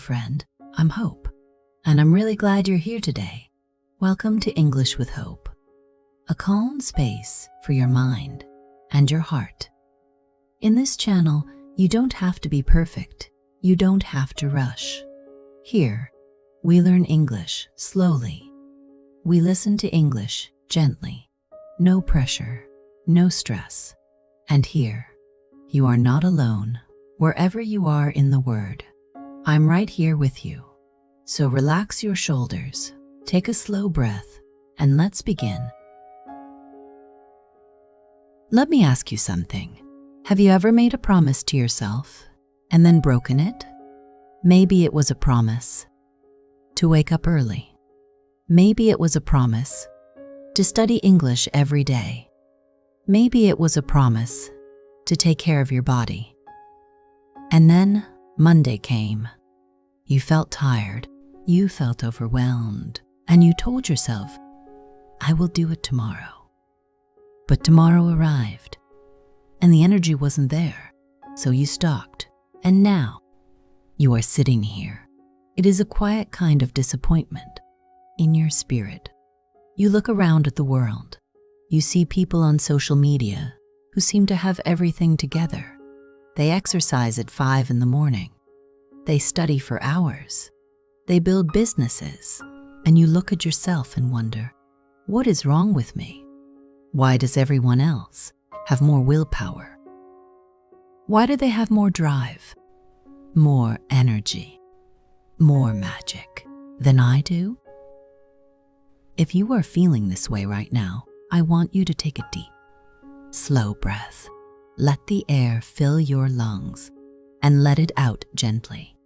friend. I'm Hope, and I'm really glad you're here today. Welcome to English with Hope, a calm space for your mind and your heart. In this channel, you don't have to be perfect. You don't have to rush. Here, we learn English slowly. We listen to English gently. No pressure, no stress. And here, you are not alone. Wherever you are in the word, I'm right here with you. So relax your shoulders, take a slow breath, and let's begin. Let me ask you something. Have you ever made a promise to yourself and then broken it? Maybe it was a promise to wake up early. Maybe it was a promise to study English every day. Maybe it was a promise to take care of your body. And then Monday came. You felt tired, you felt overwhelmed, and you told yourself, I will do it tomorrow. But tomorrow arrived, and the energy wasn't there, so you stopped, and now you are sitting here. It is a quiet kind of disappointment in your spirit. You look around at the world. You see people on social media who seem to have everything together. They exercise at 5 in the morning. They study for hours. They build businesses. And you look at yourself and wonder, what is wrong with me? Why does everyone else have more willpower? Why do they have more drive, more energy, more magic than I do? If you are feeling this way right now, I want you to take a deep, slow breath. Let the air fill your lungs and let it out gently.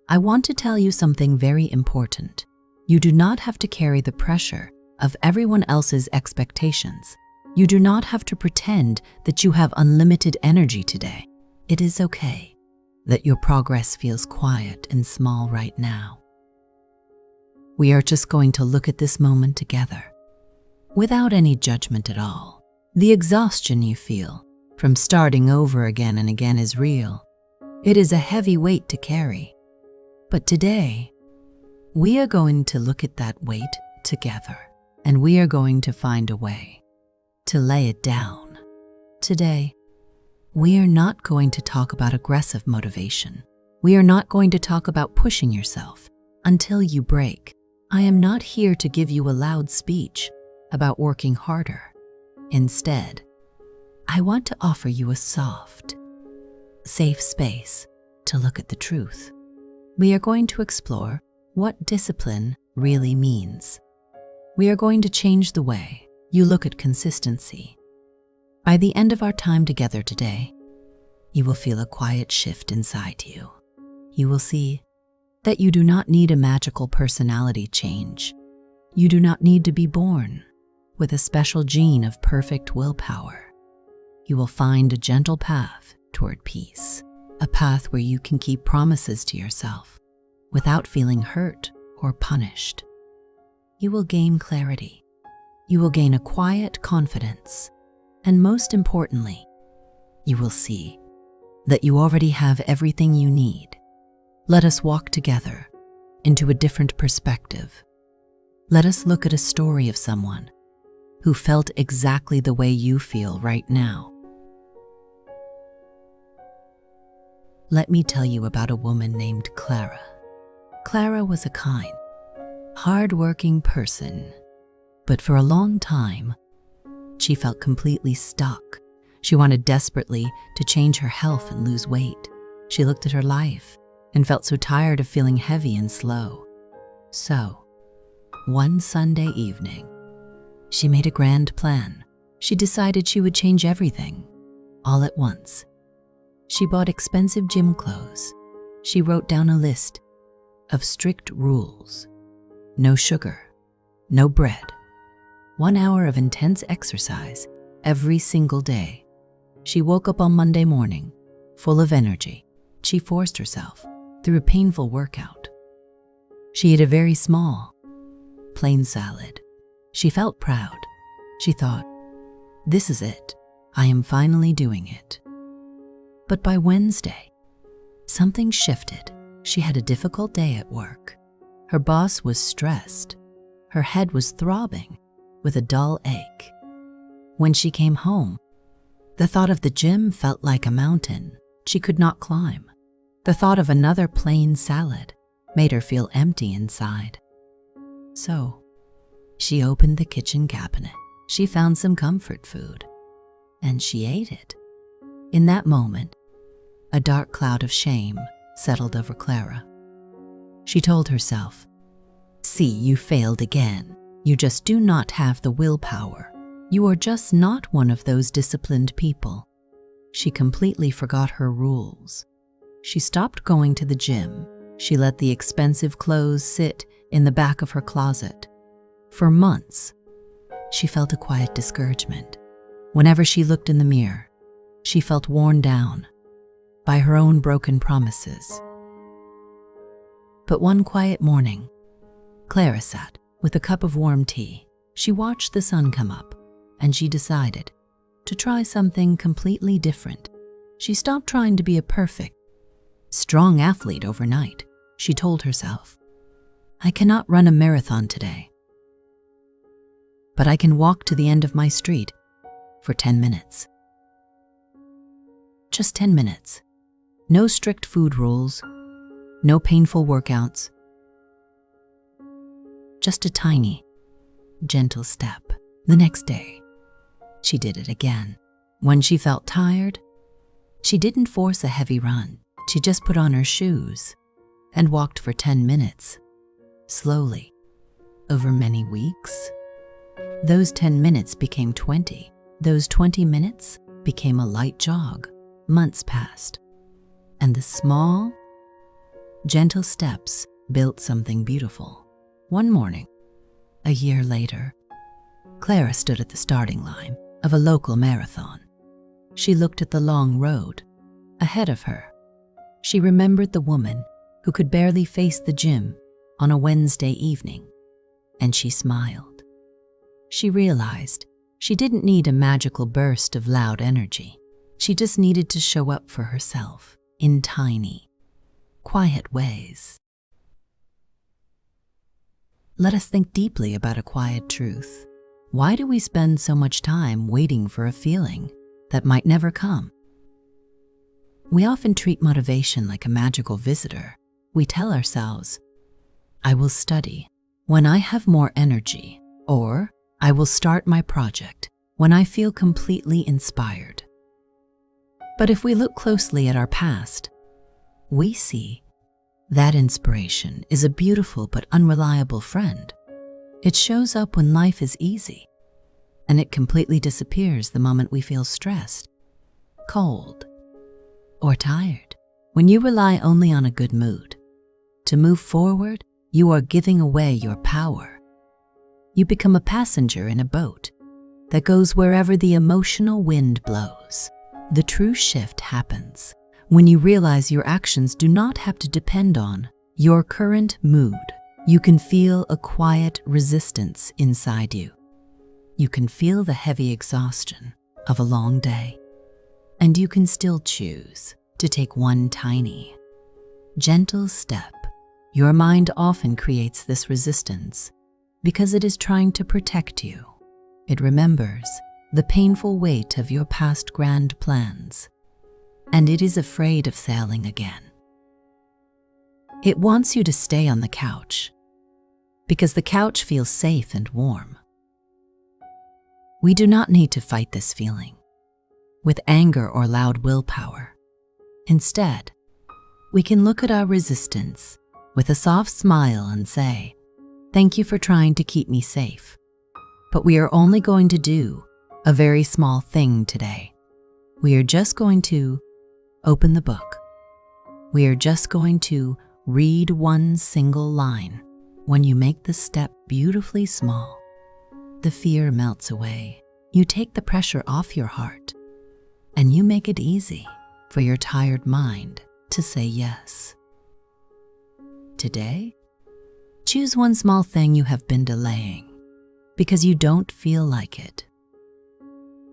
I want to tell you something very important. You do not have to carry the pressure of everyone else's expectations. You do not have to pretend that you have unlimited energy today. It is okay that your progress feels quiet and small right now. We are just going to look at this moment together without any judgment at all. The exhaustion you feel from starting over again and again is real. It is a heavy weight to carry. But today, we are going to look at that weight together, and we are going to find a way to lay it down. Today, we are not going to talk about aggressive motivation. We are not going to talk about pushing yourself until you break. I am not here to give you a loud speech about working harder. Instead, I want to offer you a soft, safe space to look at the truth. We are going to explore what discipline really means. We are going to change the way you look at consistency. By the end of our time together today, you will feel a quiet shift inside you. You will see that you do not need a magical personality change. You do not need to be born with a special gene of perfect willpower. You will find a gentle path toward peace, a path where you can keep promises to yourself without feeling hurt or punished. You will gain clarity. You will gain a quiet confidence. And most importantly, you will see that you already have everything you need. Let us walk together into a different perspective. Let us look at a story of someone who felt exactly the way you feel right now. Let me tell you about a woman named Clara. Clara was a kind, hard-working person, but for a long time, she felt completely stuck. She wanted desperately to change her health and lose weight. She looked at her life and felt so tired of feeling heavy and slow. So, one Sunday evening, she made a grand plan. She decided she would change everything, all at once. She bought expensive gym clothes. She wrote down a list of strict rules. No sugar, no bread, 1 hour of intense exercise every single day. She woke up on Monday morning, full of energy. She forced herself through a painful workout. She ate a very small, plain salad. She felt proud. She thought, this is it. I am finally doing it. But by Wednesday, something shifted. She had a difficult day at work. Her boss was stressed. Her head was throbbing with a dull ache. When she came home, the thought of the gym felt like a mountain she could not climb. The thought of another plain salad made her feel empty inside. So, she opened the kitchen cabinet. She found some comfort food, and she ate it. In that moment, a dark cloud of shame settled over Clara. She told herself, "See, you failed again. You just do not have the willpower. You are just not one of those disciplined people." She completely forgot her rules. She stopped going to the gym. She let the expensive clothes sit in the back of her closet. For months, she felt a quiet discouragement. Whenever she looked in the mirror, she felt worn down by her own broken promises. But one quiet morning, Clara sat with a cup of warm tea. She watched the sun come up, and she decided to try something completely different. She stopped trying to be a perfect, strong athlete overnight. She told herself, "I cannot run a marathon today, but I can walk to the end of my street for 10 minutes. Just 10 minutes. No strict food rules, no painful workouts. Just a tiny, gentle step." The next day, she did it again. When she felt tired, she didn't force a heavy run. She just put on her shoes and walked for 10 minutes, slowly, over many weeks. Those 10 minutes became 20. Those 20 minutes became a light jog. Months passed, and the small, gentle steps built something beautiful. One morning, a year later, Clara stood at the starting line of a local marathon. She looked at the long road ahead of her. She remembered the woman who could barely face the gym on a Wednesday evening, and she smiled. She realized she didn't need a magical burst of loud energy. She just needed to show up for herself in tiny, quiet ways. Let us think deeply about a quiet truth. Why do we spend so much time waiting for a feeling that might never come? We often treat motivation like a magical visitor. We tell ourselves, "I will study when I have more energy," or "I will start my project when I feel completely inspired." But if we look closely at our past, we see that inspiration is a beautiful but unreliable friend. It shows up when life is easy, and it completely disappears the moment we feel stressed, cold, or tired. When you rely only on a good mood to move forward, you are giving away your power. You become a passenger in a boat that goes wherever the emotional wind blows. The true shift happens when you realize your actions do not have to depend on your current mood. You can feel a quiet resistance inside you. You can feel the heavy exhaustion of a long day, and you can still choose to take one tiny, gentle step. Your mind often creates this resistance because it is trying to protect you. It remembers the painful weight of your past grand plans, and it is afraid of failing again. It wants you to stay on the couch because the couch feels safe and warm. We do not need to fight this feeling with anger or loud willpower. Instead, we can look at our resistance with a soft smile and say, "Thank you for trying to keep me safe, but we are only going to do a very small thing today. We are just going to open the book. We are just going to read one single line." When you make the step beautifully small, the fear melts away. You take the pressure off your heart, and you make it easy for your tired mind to say yes. Today, choose one small thing you have been delaying because you don't feel like it.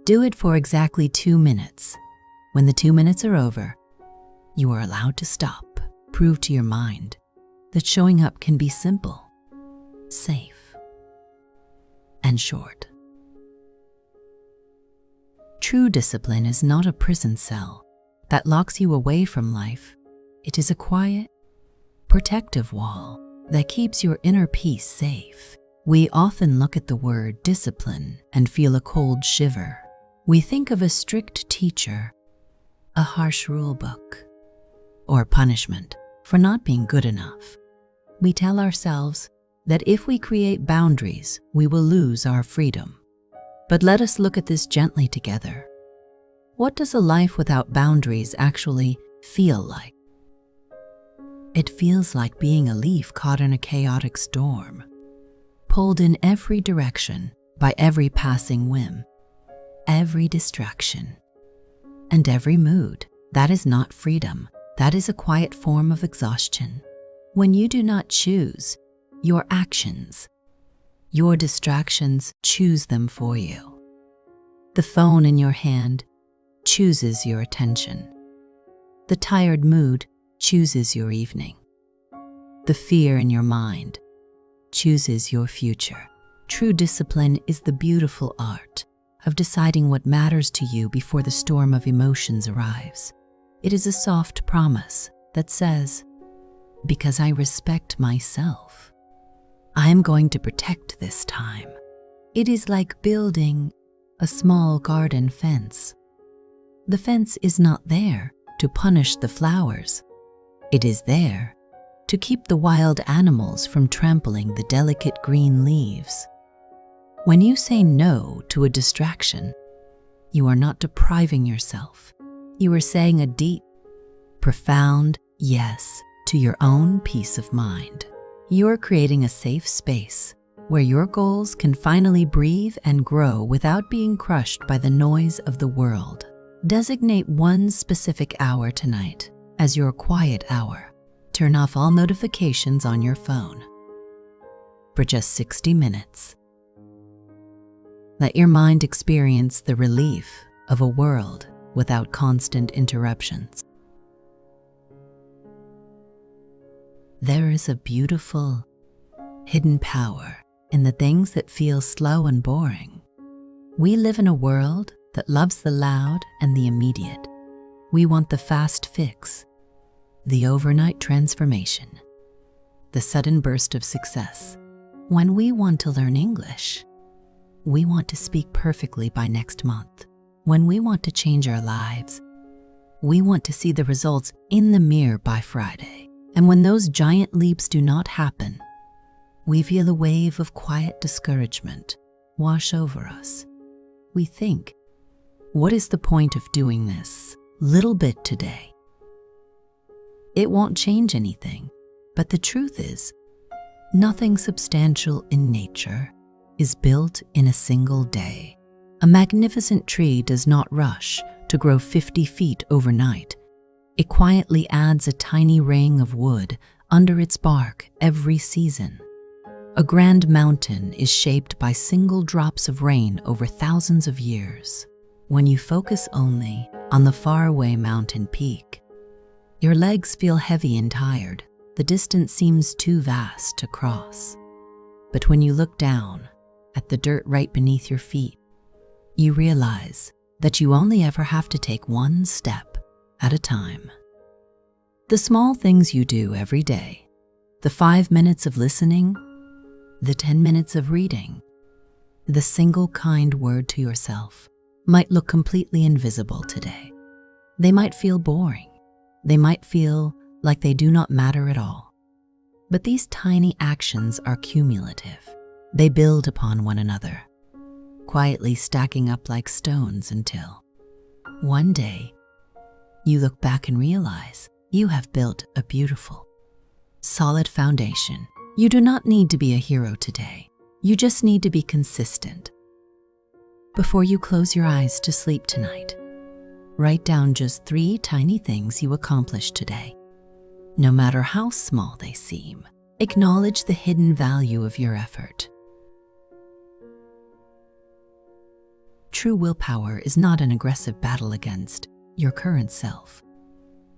Do it for exactly 2 minutes. When the 2 minutes are over, you are allowed to stop. prove to your mind that showing up can be simple, safe, and short. True discipline is not a prison cell that locks you away from life. It is a quiet, protective wall that keeps your inner peace safe. We often look at the word discipline and feel a cold shiver. We think of a strict teacher, a harsh rule book, or punishment for not being good enough. We tell ourselves that if we create boundaries, we will lose our freedom. But let us look at this gently together. What does a life without boundaries actually feel like? It feels like being a leaf caught in a chaotic storm, pulled in every direction by every passing whim, every distraction, and every mood. That is not freedom. That is a quiet form of exhaustion. When you do not choose your actions, your distractions choose them for you. The phone in your hand chooses your attention. The tired mood chooses your evening. The fear in your mind chooses your future. True discipline is the beautiful art of deciding what matters to you before the storm of emotions arrives. It is a soft promise that says, because I respect myself, I am going to protect this time. It is like building a small garden fence. The fence is not there to punish the flowers. It is there to keep the wild animals from trampling the delicate green leaves. When you say no to a distraction, you are not depriving yourself. You are saying a deep, profound yes to your own peace of mind. You are creating a safe space where your goals can finally breathe and grow without being crushed by the noise of the world. Designate one specific hour tonight as your quiet hour. Turn off all notifications on your phone for just 60 minutes. Let your mind experience the relief of a world without constant interruptions. There is a beautiful, hidden power in the things that feel slow and boring. We live in a world that loves the loud and the immediate. We want the fast fix, the overnight transformation, the sudden burst of success. When we want to learn English, we want to speak perfectly by next month. When we want to change our lives, we want to see the results in the mirror by Friday. And when those giant leaps do not happen, we feel a wave of quiet discouragement wash over us. We think, what is the point of doing this little bit today? It won't change anything, but the truth is, nothing substantial in nature is built in a single day. A magnificent tree does not rush to grow 50 feet overnight. It quietly adds a tiny ring of wood under its bark every season. A grand mountain is shaped by single drops of rain over thousands of years. When you focus only on the faraway mountain peak, your legs feel heavy and tired. The distance seems too vast to cross. But when you look down at the dirt right beneath your feet, you realize that you only ever have to take one step at a time. The small things you do every day, the 5 minutes of listening, the 10 minutes of reading, the single kind word to yourself might look completely invisible today. They might feel boring. They might feel like they do not matter at all. But these tiny actions are cumulative. They build upon one another, quietly stacking up like stones until one day you look back and realize you have built a beautiful, solid foundation. You do not need to be a hero today. You just need to be consistent. Before you close your eyes to sleep tonight, write down just 3 tiny things you accomplished today. No matter how small they seem, acknowledge the hidden value of your effort. True willpower is not an aggressive battle against your current self,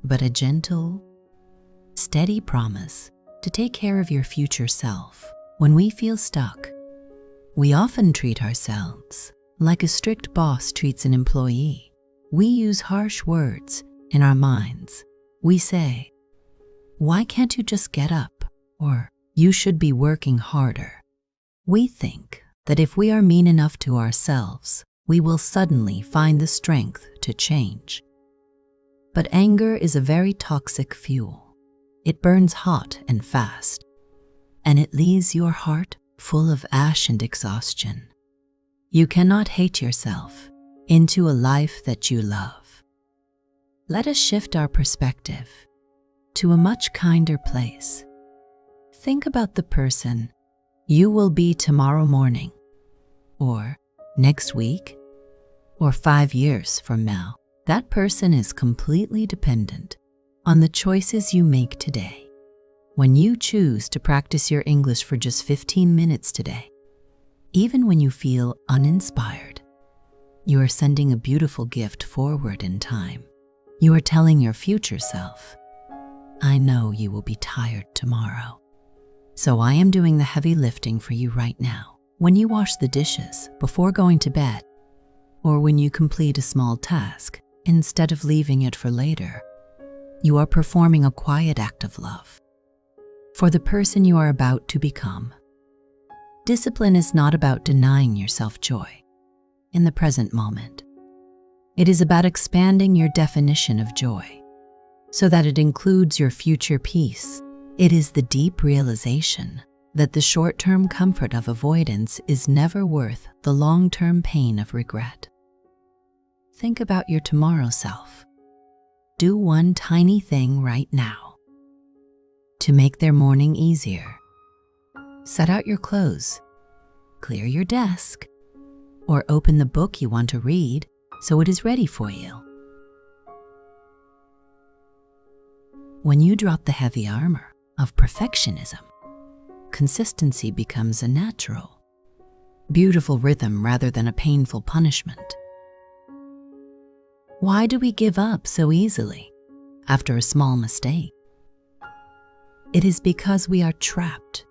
but a gentle, steady promise to take care of your future self. When we feel stuck, we often treat ourselves like a strict boss treats an employee. We use harsh words in our minds. We say, "Why can't you just get up?" Or, "You should be working harder." We think that if we are mean enough to ourselves, we will suddenly find the strength to change. But anger is a very toxic fuel. It burns hot and fast, and it leaves your heart full of ash and exhaustion. You cannot hate yourself into a life that you love. Let us shift our perspective to a much kinder place. Think about the person you will be tomorrow morning, or next week, or 5 years from now. That person is completely dependent on the choices you make today. When you choose to practice your English for just 15 minutes today, even when you feel uninspired, you are sending a beautiful gift forward in time. You are telling your future self, "I know you will be tired tomorrow, so I am doing the heavy lifting for you right now." When you wash the dishes before going to bed, or when you complete a small task instead of leaving it for later, you are performing a quiet act of love for the person you are about to become. Discipline is not about denying yourself joy in the present moment. It is about expanding your definition of joy so that it includes your future peace. It is the deep realization that the short-term comfort of avoidance is never worth the long-term pain of regret. Think about your tomorrow self. Do one tiny thing right now to make their morning easier. Set out your clothes, clear your desk, or open the book you want to read so it is ready for you. When you drop the heavy armor of perfectionism, consistency becomes a natural, beautiful rhythm rather than a painful punishment. Why do we give up so easily after a small mistake? It is because we are trapped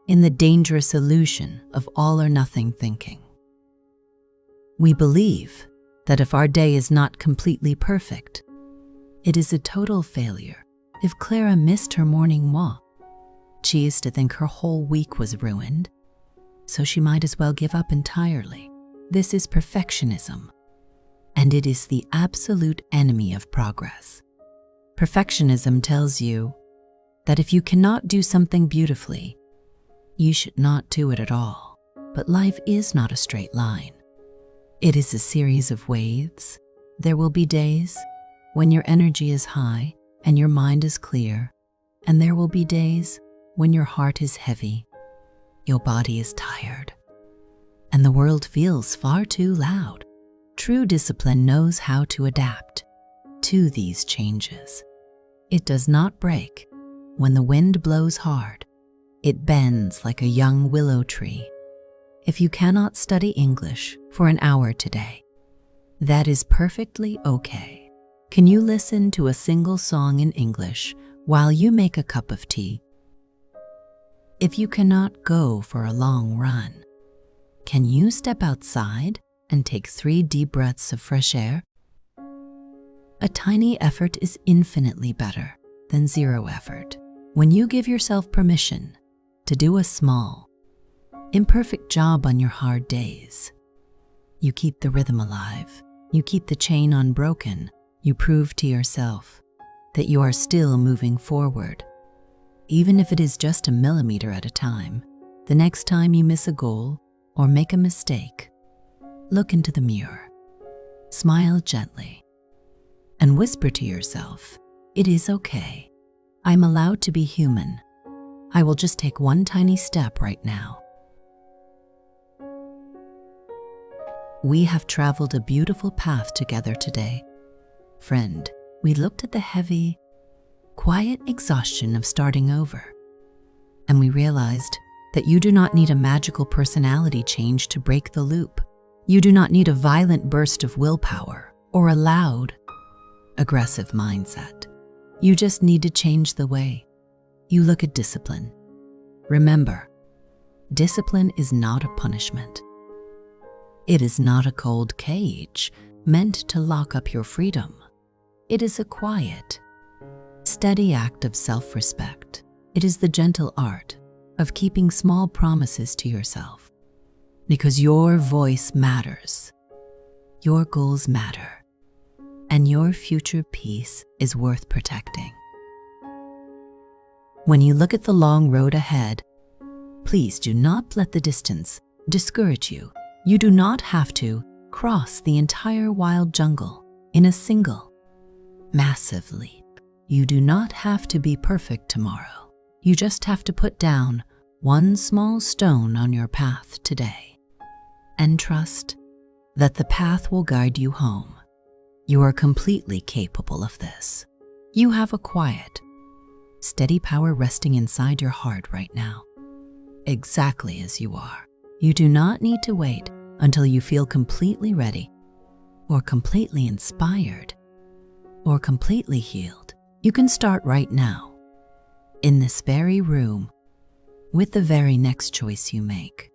in the dangerous illusion of all or nothing thinking. We believe that if our day is not completely perfect, it is a total failure. If Clara missed her morning walk, she is to think her whole week was ruined, so she might as well give up entirely. This is perfectionism, and it is the absolute enemy of progress. Perfectionism tells you that if you cannot do something beautifully, you should not do it at all. But life is not a straight line. It is a series of waves. There will be days when your energy is high and your mind is clear, and there will be days when your heart is heavy, your body is tired, and the world feels far too loud. True discipline knows how to adapt to these changes. It does not break when the wind blows hard. It bends like a young willow tree. If you cannot study English for an hour today, that is perfectly okay. Can you listen to a single song in English while you make a cup of tea? If you cannot go for a long run, can you step outside and take 3 deep breaths of fresh air? A tiny effort is infinitely better than 0 effort. When you give yourself permission to do a small, imperfect job on your hard days, you keep the rhythm alive, you keep the chain unbroken, you prove to yourself that you are still moving forward. Even if it is just a millimeter at a time, the next time you miss a goal or make a mistake, look into the mirror, smile gently, and whisper to yourself, "It is okay. I'm allowed to be human. I will just take one tiny step right now." We have traveled a beautiful path together today. Friend, we looked at the heavy, quiet exhaustion of starting over, and we realized that you do not need a magical personality change to break the loop. You do not need a violent burst of willpower or a loud, aggressive mindset. You just need to change the way you look at discipline. Remember, discipline is not a punishment. It is not a cold cage meant to lock up your freedom. It is a quiet, steady act of self-respect. It is the gentle art of keeping small promises to yourself. Because your voice matters, your goals matter, and your future peace is worth protecting. When you look at the long road ahead, please do not let the distance discourage you. You do not have to cross the entire wild jungle in a single, massive leap. You do not have to be perfect tomorrow. You just have to put down one small stone on your path today and trust that the path will guide you home. You are completely capable of this. You have a quiet, steady power resting inside your heart right now, exactly as you are. You do not need to wait until you feel completely ready or completely inspired or completely healed. You can start right now, in this very room, with the very next choice you make.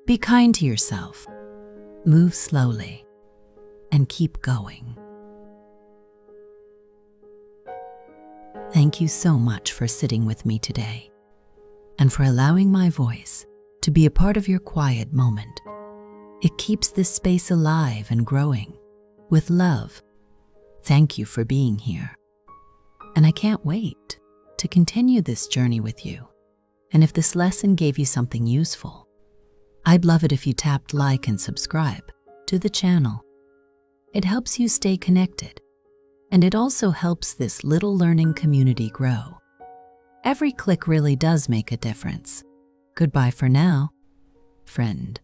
Be kind to yourself, move slowly, and keep going. Thank you so much for sitting with me today and for allowing my voice to be a part of your quiet moment. It keeps this space alive and growing. With love, thank you for being here. And I can't wait to continue this journey with you. And if this lesson gave you something useful, I'd love it if you tapped like and subscribe to the channel. It helps you stay connected, and it also helps this little learning community grow. Every click really does make a difference. Goodbye for now, friend.